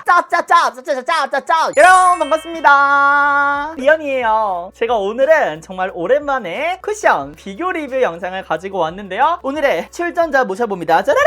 짜짜짜짜짜짜짜짜 여러분 반갑습니다, 리언이에요. 제가 오늘은 정말 오랜만에 쿠션 비교 리뷰 영상을 가지고 왔는데요, 오늘의 출전자 모셔봅니다. 짜라란!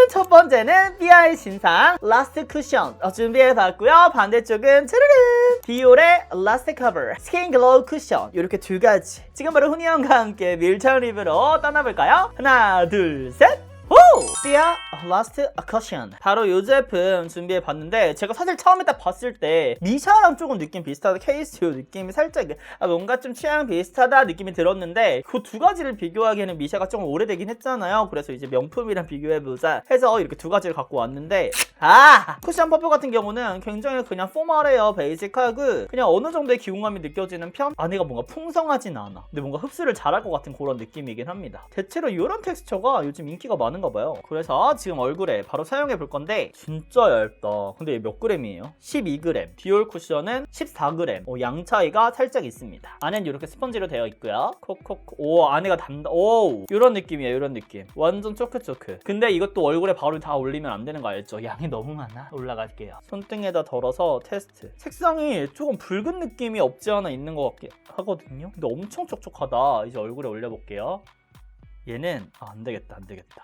첫 번째는 삐아의 신상 라스트 쿠션 준비해봤고요, 반대쪽은 짜라란! 디올의 라스트 커버 스킨 글로우 쿠션, 이렇게 두 가지 지금 바로 훈이 형과 함께 밀착 리뷰로 떠나볼까요? 하나 둘 셋! 오! 삐아 라스트 쿠션, 바로 이 제품 준비해봤는데, 제가 사실 처음에 딱 봤을 때 미샤랑 조금 느낌 비슷하다, 케이스 느낌이 살짝 뭔가 좀 취향 비슷하다 느낌이 들었는데, 그 두 가지를 비교하기에는 미샤가 조금 오래되긴 했잖아요. 그래서 이제 명품이랑 비교해보자 해서 이렇게 두 가지를 갖고 왔는데, 쿠션 퍼프 같은 경우는 굉장히 그냥 포멀해요. 베이직하고 그냥 어느 정도의 기운감이 느껴지는 편? 안에가 뭔가 풍성하진 않아. 근데 뭔가 흡수를 잘할 것 같은 그런 느낌이긴 합니다. 대체로 이런 텍스처가 요즘 인기가 많은가 봐요. 그래서 지금 얼굴에 바로 사용해 볼 건데, 진짜 얇다. 근데 몇 그램이에요? 12g. 디올 쿠션은 14g. 양 차이가 살짝 있습니다. 안에는 이렇게 스펀지로 되어 있고요. 콕콕. 오, 안에가 오, 이런 느낌이에요. 이런 느낌. 완전 초크초크. 근데 이것도 얼굴에 바로 다 올리면 안 되는 거 알죠? 양이 너무 많아. 올라갈게요. 손등에다 덜어서 테스트. 색상이 조금 붉은 느낌이 없지 않아 있는 것 같긴 하거든요. 근데 엄청 촉촉하다. 이제 얼굴에 올려볼게요. 얘는 안되겠다.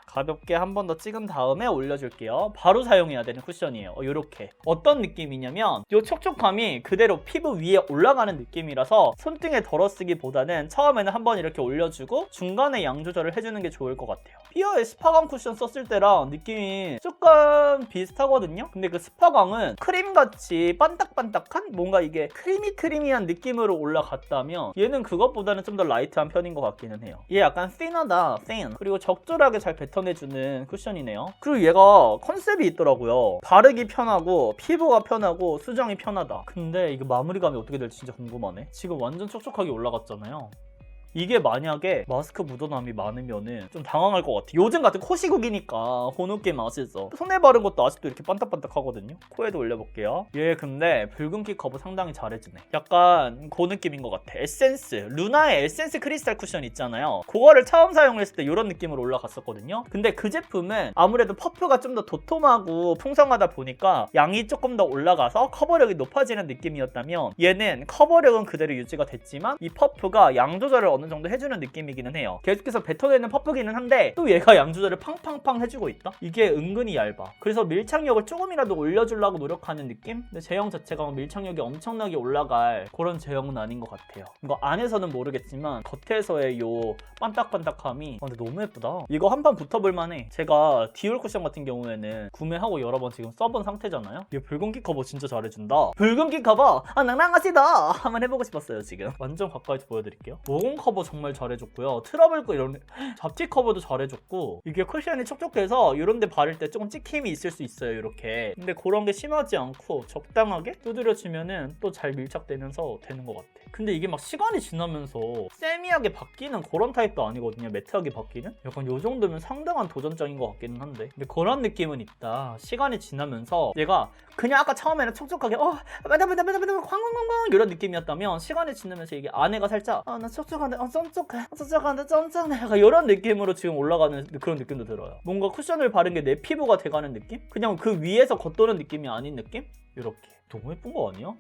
가볍게 한 번 더 찍은 다음에 올려줄게요. 바로 사용해야 되는 쿠션이에요. 요렇게. 어떤 느낌이냐면 요 촉촉함이 그대로 피부 위에 올라가는 느낌이라서 손등에 덜어쓰기보다는 처음에는 한번 이렇게 올려주고 중간에 양 조절을 해주는 게 좋을 것 같아요. 삐어의 스파광 쿠션 썼을 때랑 느낌이 조금 비슷하거든요. 근데 그 스파광은 크림같이 반딱반딱한 뭔가 이게 크리미한 느낌으로 올라갔다면, 얘는 그것보다는 좀 더 라이트한 편인 것 같기는 해요. 얘 약간 띵하다. 그리고 적절하게 잘 뱉어내주는 쿠션이네요. 그리고 얘가 컨셉이 있더라고요. 바르기 편하고 피부가 편하고 수정이 편하다. 근데 이게 마무리감이 어떻게 될지 진짜 궁금하네. 지금 완전 촉촉하게 올라갔잖아요. 이게 만약에 마스크 묻어남이 많으면은 좀 당황할 것 같아. 요즘 같은 코 시국이니까 혼웃게 맛있어. 손에 바른 것도 아직도 이렇게 반딱반딱하거든요. 코에도 올려볼게요. 얘 근데 붉은기 커버 상당히 잘해주네. 약간 그 느낌인 것 같아. 에센스, 루나의 에센스 크리스탈 쿠션 있잖아요. 그거를 처음 사용했을 때 이런 느낌으로 올라갔었거든요. 근데 그 제품은 아무래도 퍼프가 좀 더 도톰하고 풍성하다 보니까 양이 조금 더 올라가서 커버력이 높아지는 느낌이었다면, 얘는 커버력은 그대로 유지가 됐지만 이 퍼프가 양 조절을 어느 정도 해주는 느낌이기는 해요. 계속해서 뱉어내는 퍼프기는 한데 또 얘가 양 조절을 팡팡팡 해주고 있다? 이게 은근히 얇아. 그래서 밀착력을 조금이라도 올려주려고 노력하는 느낌? 근데 제형 자체가 밀착력이 엄청나게 올라갈 그런 제형은 아닌 것 같아요. 이거 안에서는 모르겠지만 겉에서의 요 반딱반딱함이 근데 너무 예쁘다. 이거 한 판 붙어볼 만해. 제가 디올 쿠션 같은 경우에는 구매하고 여러 번 지금 써본 상태잖아요. 얘 붉은기 커버 진짜 잘해준다. 붉은기 커버 낭낭하시다 한번 해보고 싶었어요. 지금 완전 가까이서 보여드릴게요. 모공 커버 정말 잘해줬고요. 트러블 거 이런 잡티 커버도 잘해줬고, 이게 쿠션이 촉촉해서 이런 데 바를 때 조금 찍힘이 있을 수 있어요. 이렇게. 근데 그런 게 심하지 않고 적당하게 두드려주면은 또 잘 밀착되면서 되는 것 같아. 근데 이게 막 시간이 지나면서 세미하게 바뀌는 그런 타입도 아니거든요. 매트하게 바뀌는? 약간 요 정도면 상당한 도전장인 것 같기는 한데, 근데 그런 느낌은 있다. 시간이 지나면서 얘가 그냥 아까 처음에는 촉촉하게 황황황황 이런 느낌이었다면, 시간이 지나면서 이게 안에가 살짝 나 촉촉한데 쫀쫀해 약간 이런 느낌으로 지금 올라가는 그런 느낌도 들어요. 뭔가 쿠션을 바른 게 내 피부가 돼가는 느낌? 그냥 그 위에서 겉도는 느낌이 아닌 느낌? 이렇게. 너무 예쁜 거 아니야?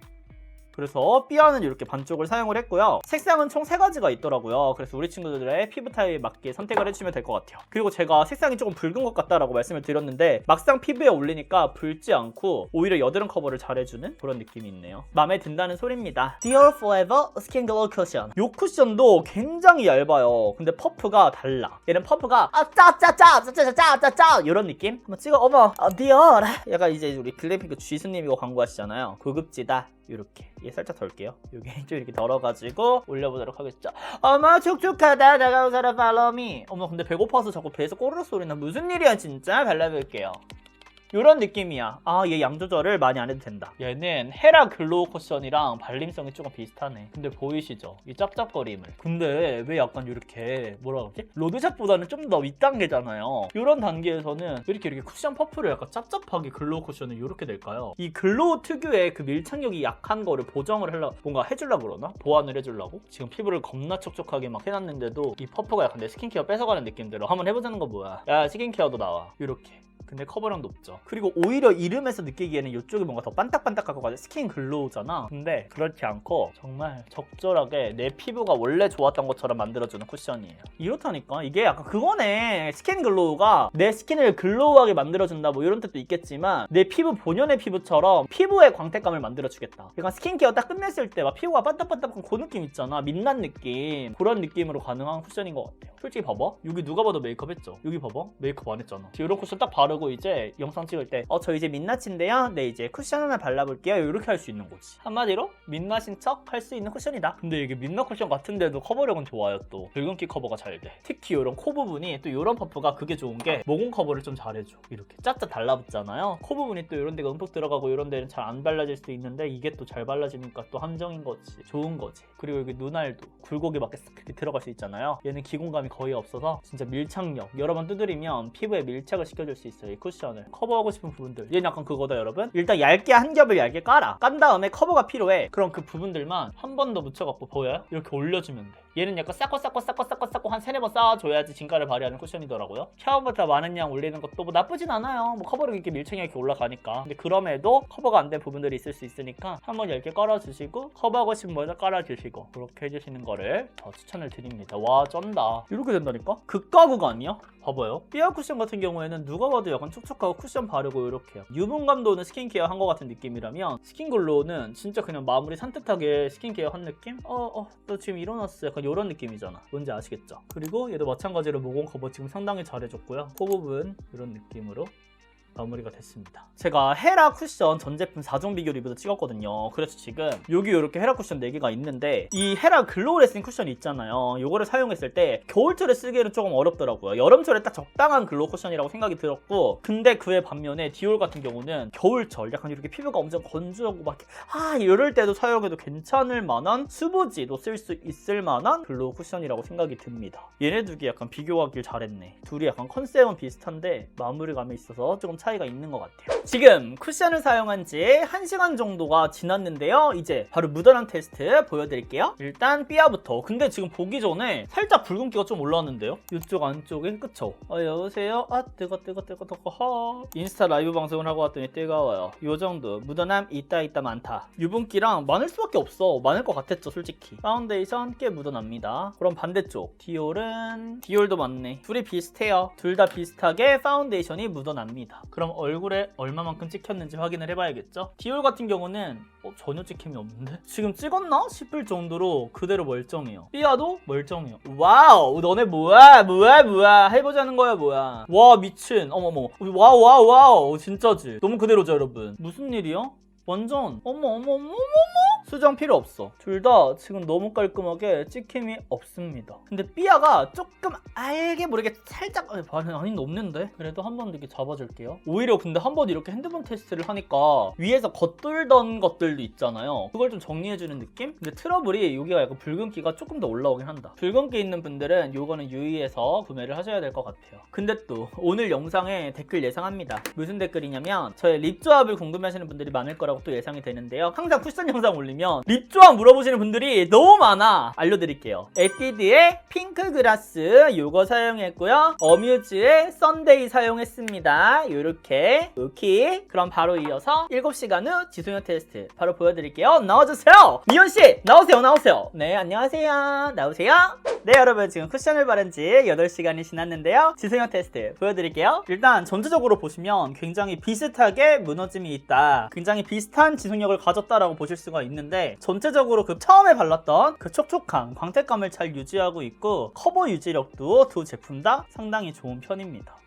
그래서 삐아는 이렇게 반쪽을 사용을 했고요. 색상은 총 3가지가 있더라고요. 그래서 우리 친구들의 피부 타입에 맞게 선택을 해주시면 될 것 같아요. 그리고 제가 색상이 조금 붉은 것 같다라고 말씀을 드렸는데, 막상 피부에 올리니까 붉지 않고 오히려 여드름 커버를 잘해주는 그런 느낌이 있네요. 마음에 든다는 소리입니다. Dior Forever Skin Glow Cushion. 이 쿠션도 굉장히 얇아요. 근데 퍼프가 달라. 얘는 퍼프가 짜짜짜짜짜짜짜짜 이런 느낌? 한번 찍어. 어머 디올. 약간 이제 우리 블랙핑크 쥐수님 이거 광고하시잖아요. 고급지다. 이렇게 얘 살짝 덜게요. 여기 좀 이렇게 덜어가지고 올려보도록 하겠죠. 어머 촉촉하다 다가온 사람 follow me. 어머 근데 배고파서 자꾸 배에서 꼬르륵 소리나. 무슨 일이야 진짜. 발라볼게요. 요런 느낌이야. 얘 양 조절을 많이 안 해도 된다. 얘는 헤라 글로우 쿠션이랑 발림성이 조금 비슷하네. 근데 보이시죠? 이 짭짭거림을. 근데 왜 약간 이렇게 뭐라 그러지? 로드샵보다는 좀 더 윗단계잖아요. 요런 단계에서는 왜 이렇게 쿠션 퍼프를 약간 짭짭하게 글로우 쿠션을 이렇게 될까요? 이 글로우 특유의 그 밀착력이 약한 거를 보정을 하려고, 뭔가 해주려고 그러나? 보완을 해주려고? 지금 피부를 겁나 촉촉하게 막 해놨는데도 이 퍼프가 약간 내 스킨케어 뺏어가는 느낌대로 한번 해보자는 거 뭐야. 야 스킨케어도 나와. 이렇게. 근데 커버력도 높죠. 그리고 오히려 이름에서 느끼기에는 이쪽이 뭔가 더 반딱반딱하고 스킨 글로우잖아. 근데 그렇지 않고 정말 적절하게 내 피부가 원래 좋았던 것처럼 만들어주는 쿠션이에요. 이렇다니까. 이게 약간 그거네. 스킨 글로우가 내 스킨을 글로우하게 만들어준다 뭐 이런 뜻도 있겠지만 내 피부 본연의 피부처럼 피부의 광택감을 만들어주겠다. 약간 스킨케어 딱 끝냈을 때 막 피부가 반딱반딱한 그 느낌 있잖아. 민낯 느낌. 그런 느낌으로 가능한 쿠션인 것 같아요. 솔직히 봐봐. 여기 누가 봐도 메이크업 했죠? 여기 봐봐. 메이크업 안 했잖아. 이런 쿠션 딱 바르고 이제 영상 찍을 때 저 이제 민낯인데요. 네, 이제 쿠션 하나 발라볼게요. 이렇게 할 수 있는 거지. 한마디로 민낯인 척 할 수 있는 쿠션이다. 근데 이게 민낯 쿠션 같은데도 커버력은 좋아요. 또 붉은기 커버가 잘 돼. 특히 이런 코 부분이 또 이런 퍼프가 그게 좋은 게 모공 커버를 좀 잘해줘. 이렇게 짜짜 달라붙잖아요. 코 부분이 또 이런 데가 움푹 들어가고 이런 데는 잘 안 발라질 수도 있는데 이게 또 잘 발라지니까 또 함정인 거지. 좋은 거지. 그리고 여기 눈알도 굴곡이 막 이렇게 들어갈 수 있잖아요. 얘는 기공감이 거의 없어서 진짜 밀착력 여러 번 두드리면 피부에 밀착을 시켜줄 수 있어요. 이 쿠션을 커버하고 싶은 부분들. 얘는 약간 그거다 여러분. 일단 얇게 한 겹을 얇게 깔아. 깐 다음에 커버가 필요해. 그럼 그 부분들만 한 번 더 묻혀갖고 보여요? 이렇게 올려주면 돼. 얘는 약간 쌓고 한 3-4번 쌓아줘야지 진가를 발휘하는 쿠션이더라고요. 샤워보다 많은 양 올리는 것도 뭐 나쁘진 않아요. 뭐 커버력이 이렇게 밀착력이 이렇게 올라가니까. 근데 그럼에도 커버가 안 된 부분들이 있을 수 있으니까 한번 얇게 깔아주시고 커버하고 싶은 모에다 깔아주시고 그렇게 해주시는 거를 추천을 드립니다. 와 쩐다. 이렇게 된다니까? 극과 극아니야? 봐봐요. 삐아 쿠션 같은 경우에는 누가 봐도 약간 촉촉하고 쿠션 바르고 이렇게 유분감 도는 스킨케어 한 것 같은 느낌이라면 스킨글로우는 진짜 그냥 마무리 산뜻하게 스킨케어 한 느낌? 너 지금 일어났어. 약간 이런 느낌이잖아. 뭔지 아시겠죠? 그리고 얘도 마찬가지로 모공 커버 지금 상당히 잘해줬고요. 코 부분 이런 느낌으로 마무리가 됐습니다. 제가 헤라 쿠션 전 제품 4종 비교 리뷰도 찍었거든요. 그래서 지금 여기 이렇게 헤라 쿠션 4개가 있는데 이 헤라 글로우 레슬링 쿠션이 있잖아요. 이거를 사용했을 때 겨울철에 쓰기에는 조금 어렵더라고요. 여름철에 딱 적당한 글로우 쿠션이라고 생각이 들었고 근데 그에 반면에 디올 같은 경우는 겨울철 약간 이렇게 피부가 엄청 건조하고 막 이럴 때도 사용해도 괜찮을 만한 수부지도 쓸 수 있을 만한 글로우 쿠션이라고 생각이 듭니다. 얘네 두 개 약간 비교하길 잘했네. 둘이 약간 컨셉은 비슷한데 마무리감이 있어서 조금 차이가 있는 것 같아요. 지금 쿠션을 사용한 지 1시간 정도가 지났는데요. 이제 바로 묻어남 테스트 보여드릴게요. 일단 삐아부터. 근데 지금 보기 전에 살짝 붉은기가 좀 올라왔는데요. 이쪽 안쪽에 그쵸? 여보세요? 뜨거 인스타 라이브 방송을 하고 왔더니 뜨거워요. 요 정도. 묻어남 있다 많다. 유분기랑 많을 수밖에 없어. 많을 것 같았죠 솔직히. 파운데이션 꽤 묻어납니다. 그럼 반대쪽. 디올도 많네. 둘이 비슷해요. 둘 다 비슷하게 파운데이션이 묻어납니다. 그럼 얼굴에 얼마만큼 찍혔는지 확인을 해봐야겠죠? 디올 같은 경우는 전혀 찍힘이 없는데? 지금 찍었나? 싶을 정도로 그대로 멀쩡해요. 삐아도 멀쩡해요. 와우 너네 뭐야 해보자는 거야 뭐야. 와 미친 어머머 와우 진짜지. 너무 그대로죠 여러분. 무슨 일이야? 완전 어머 수정 필요 없어. 둘 다 지금 너무 깔끔하게 찍힘이 없습니다. 근데 삐아가 조금 알게 모르게 살짝 아닌데 없는데? 그래도 한 번 이렇게 잡아줄게요. 오히려 근데 한 번 이렇게 핸드폰 테스트를 하니까 위에서 겉돌던 것들도 있잖아요. 그걸 좀 정리해주는 느낌? 근데 트러블이 여기가 약간 붉은기가 조금 더 올라오긴 한다. 붉은기 있는 분들은 요거는 유의해서 구매를 하셔야 될 것 같아요. 근데 또 오늘 영상에 댓글 예상합니다. 무슨 댓글이냐면 저의 립 조합을 궁금해하시는 분들이 많을 거라고 또 예상이 되는데요. 항상 쿠션 영상 올리면 립 조합 물어보시는 분들이 너무 많아. 알려드릴게요. 에뛰드의 핑크 그라스 요거 사용했고요. 어뮤즈의 썬데이 사용했습니다. 요렇게 오케이. 그럼 바로 이어서 7시간 후 지소녀 테스트 바로 보여드릴게요. 나와주세요. 미연씨 나오세요. 네 안녕하세요. 나오세요. 네 여러분 지금 쿠션을 바른 지 8시간이 지났는데요. 지소녀 테스트 보여드릴게요. 일단 전체적으로 보시면 굉장히 비슷하게 무너짐이 있다. 굉장히 비슷한 지속력을 가졌다라고 보실 수가 있는데 전체적으로 그 처음에 발랐던 그 촉촉한 광택감을 잘 유지하고 있고 커버 유지력도 두 제품 다 상당히 좋은 편입니다.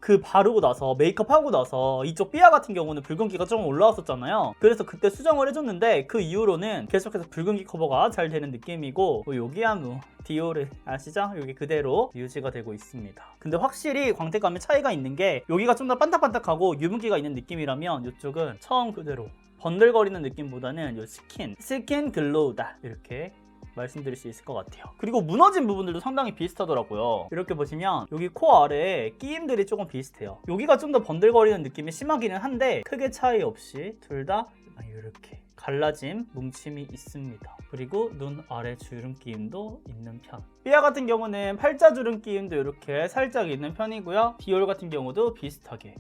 그 바르고 나서 메이크업 하고 나서 이쪽 삐아 같은 경우는 붉은기가 조금 올라왔었잖아요. 그래서 그때 수정을 해줬는데 그 이후로는 계속해서 붉은기 커버가 잘 되는 느낌이고 여기야 뭐 디올을 아시죠? 여기 그대로 유지가 되고 있습니다. 근데 확실히 광택감의 차이가 있는 게 여기가 좀 더 반딱반딱하고 유분기가 있는 느낌이라면 이쪽은 처음 그대로 번들거리는 느낌보다는 요 스킨 글로우다 이렇게 말씀드릴 수 있을 것 같아요. 그리고 무너진 부분들도 상당히 비슷하더라고요. 이렇게 보시면 여기 코 아래에 끼임들이 조금 비슷해요. 여기가 좀 더 번들거리는 느낌이 심하기는 한데 크게 차이 없이 둘 다 이렇게 갈라짐, 뭉침이 있습니다. 그리고 눈 아래 주름 끼임도 있는 편. 삐아 같은 경우는 팔자 주름 끼임도 이렇게 살짝 있는 편이고요. 디올 같은 경우도 비슷하게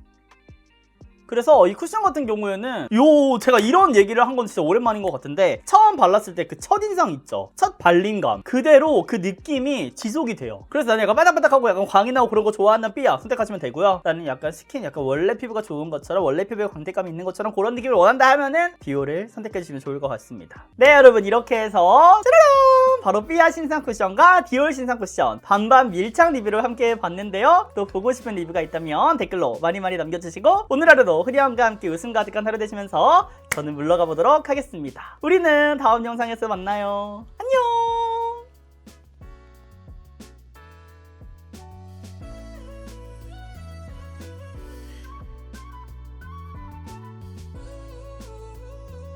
그래서 이 쿠션 같은 경우에는 제가 이런 얘기를 한 건 진짜 오랜만인 것 같은데 처음 발랐을 때 그 첫인상 있죠? 첫 발림감 그대로 그 느낌이 지속이 돼요. 그래서 나는 약간 바닥바닥하고 약간 광이 나고 그런 거 좋아하는 삐아 선택하시면 되고요. 나는 약간 스킨 약간 원래 피부가 좋은 것처럼 원래 피부에 광택감이 있는 것처럼 그런 느낌을 원한다 하면은 디올을 선택해주시면 좋을 것 같습니다. 네 여러분 이렇게 해서 짜라란 바로 삐아 신상 쿠션과 디올 신상 쿠션 반반 밀착 리뷰를 함께 봤는데요. 또 보고 싶은 리뷰가 있다면 댓글로 많이 남겨주시고 오늘 하루도 흐리함과 함께 웃음 가득한 하루 되시면서 저는 물러가 보도록 하겠습니다. 우리는 다음 영상에서 만나요. 안녕.